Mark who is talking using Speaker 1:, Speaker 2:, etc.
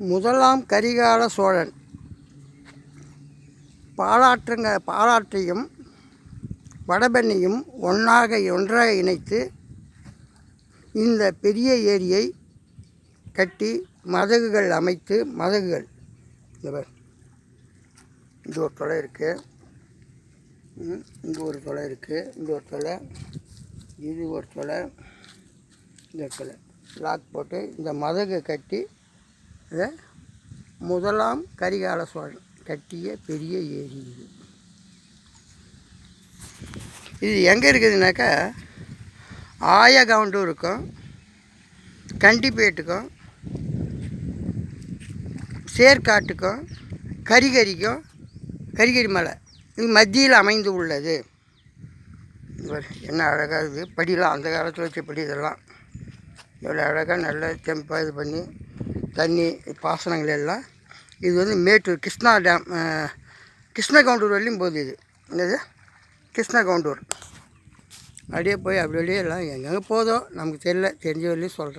Speaker 1: முதலாம் கரிகால சோழன் பாலாற்றையும் வடபெண்ணையும் ஒன்றாக இணைத்து இந்த பெரிய ஏரியை கட்டி மதகுகள் அமைத்து இங்கே ஒரு தொலை இருக்குது, இங்கே ஒரு தொலை இருக்குது, இங்கே ஒரு தொலை, இது ஒரு தொலை, இந்த தொலை லாக் போட்டு இந்த மதகு கட்டி இதை முதலாம் கரிகால சோழன் கட்டிய பெரிய ஏரி இது எங்கே இருக்குதுனாக்கா ஆயகவுண்டூருக்கும் கண்டிப்பேட்டுக்கும் சேர்க்காட்டுக்கும் கரிகரி மலை இது மத்தியில் அமைந்து உள்ளது. என்ன அழகாக இது படியெலாம் அந்த காலத்தில் வச்ச படி இதெல்லாம் எவ்வளோ அழகாக நல்லா தெம்பாக இது பண்ணி தண்ணி பாசனங்கள் எல்லாம் இது மேட்டூர் கிருஷ்ணகவுண்டூர் வரலையும் போகுது. இது என்னது கிருஷ்ணகவுண்டூர் அப்படியே போய் அப்படியே எல்லாம் எங்கெங்கே போதோ நமக்கு தெரிஞ்ச வரலையும் சொல்கிறேன்.